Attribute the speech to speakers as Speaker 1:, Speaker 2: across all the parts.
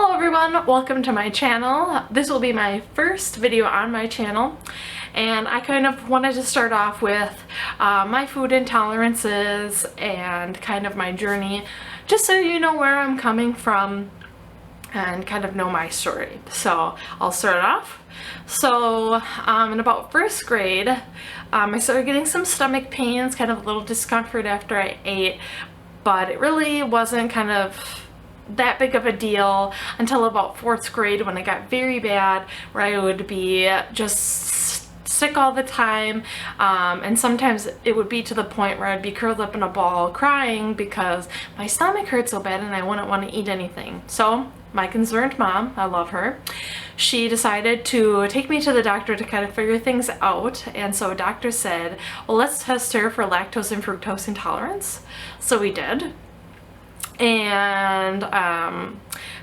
Speaker 1: Hello everyone, welcome to my channel. This will be my first video on my channel, and I kind of wanted to start off with my food intolerances and kind of my journey, just so you know where I'm coming from and kind of know my story. So I'll start off. So in about first grade, I started getting some stomach pains, kind of a little discomfort after I ate, but it really wasn't kind of that big of a deal until about fourth grade, when it got very bad, where I would be just sick all the time, and sometimes it would be to the point where I'd be curled up in a ball crying because my stomach hurt so bad and I wouldn't want to eat anything. So my concerned mom, I love her, she decided to take me to the doctor to kind of figure things out. And so a doctor said, well, let's test her for lactose and fructose intolerance. So we did. And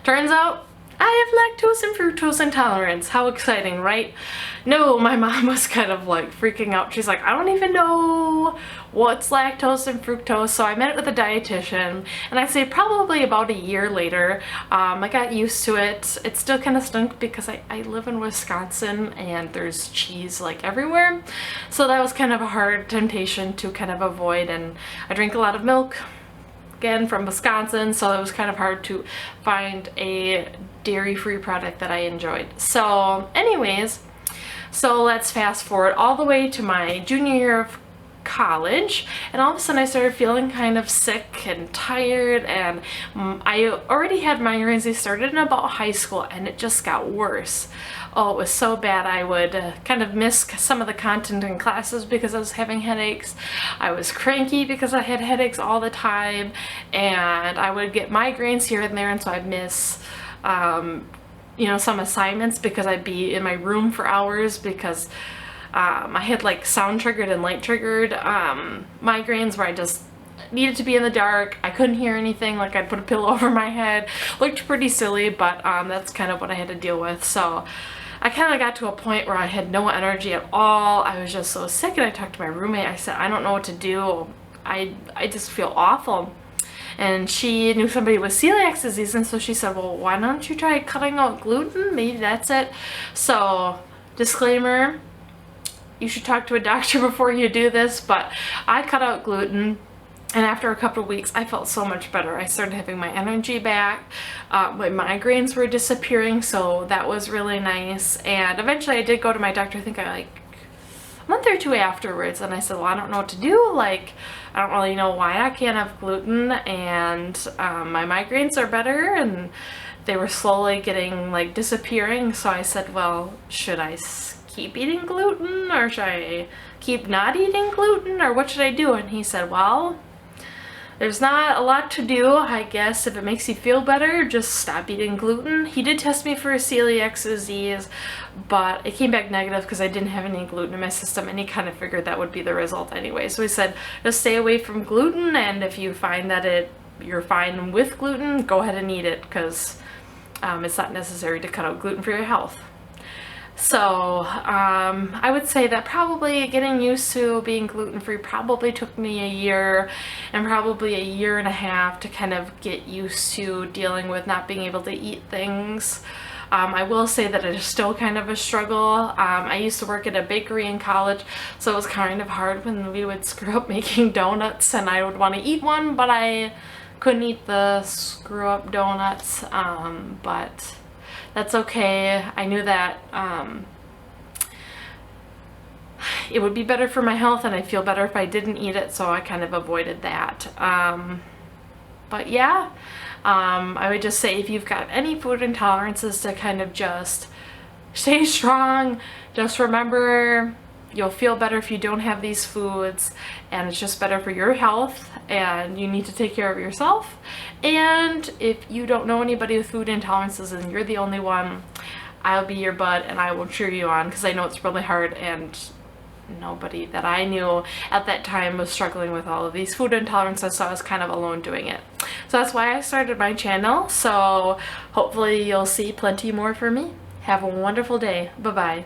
Speaker 1: turns out I have lactose and fructose intolerance. How exciting, right? No, my mom was kind of like freaking out. She's like, I don't even know what's lactose and fructose. So I met with a dietitian, and I'd say probably about a year later, I got used to it. It still kind of stunk because I live in Wisconsin and there's cheese like everywhere. So that was kind of a hard temptation to kind of avoid, and I drink a lot of milk. Again, from Wisconsin, so it was kind of hard to find a dairy-free product that I enjoyed. So anyways, so let's fast forward all the way to my junior year of college, and all of a sudden I started feeling kind of sick and tired, and I already had migraines. They started in about high school and it just got worse. Oh, it was so bad I would kind of miss some of the content in classes because I was having headaches. I was cranky because I had headaches all the time, and I would get migraines here and there, and so I'd miss some assignments because I'd be in my room for hours because I had like sound triggered and light triggered migraines where I just needed to be in the dark. I couldn't hear anything, like I'd put a pillow over my head. Looked pretty silly, but that's kind of what I had to deal with. So I kind of got to a point where I had no energy at all. I was just so sick, and I talked to my roommate. I said, I don't know what to do. I just feel awful. And she knew somebody with celiac disease, and so she said, well, why don't you try cutting out gluten? Maybe that's it. So disclaimer, you should talk to a doctor before you do this, but I cut out gluten, and after a couple of weeks I felt so much better. I started having my energy back, my migraines were disappearing, so that was really nice. And eventually I did go to my doctor, I think a month or two afterwards, and I said, well, I don't know what to do, like I don't really know why I can't have gluten, and my migraines are better and they were slowly getting like disappearing. So I said, well, should I keep eating gluten, or should I keep not eating gluten, or what should I do? And he said, well, there's not a lot to do, I guess. If it makes you feel better, just stop eating gluten. He did test me for a celiac disease, but it came back negative because I didn't have any gluten in my system, and he kind of figured that would be the result anyway. So he said, just stay away from gluten, and if you find that you're fine with gluten, go ahead and eat it, because it's not necessary to cut out gluten for your health. So I would say that probably getting used to being gluten-free probably took me a year, and probably a year and a half to kind of get used to dealing with not being able to eat things. I will say that it is still kind of a struggle. I used to work at a bakery in college, so it was kind of hard when we would screw up making donuts and I would want to eat one, but I couldn't eat the screw up donuts, but that's okay. I knew that it would be better for my health, and I'd feel better if I didn't eat it, so I kind of avoided that. But yeah, I would just say, if you've got any food intolerances, to kind of just stay strong. Just remember, you'll feel better if you don't have these foods, and it's just better for your health, and you need to take care of yourself. And if you don't know anybody with food intolerances and you're the only one, I'll be your bud and I will cheer you on, because I know it's really hard, and nobody that I knew at that time was struggling with all of these food intolerances, so I was kind of alone doing it. So that's why I started my channel. So hopefully you'll see plenty more from me. Have a wonderful day. Bye-bye.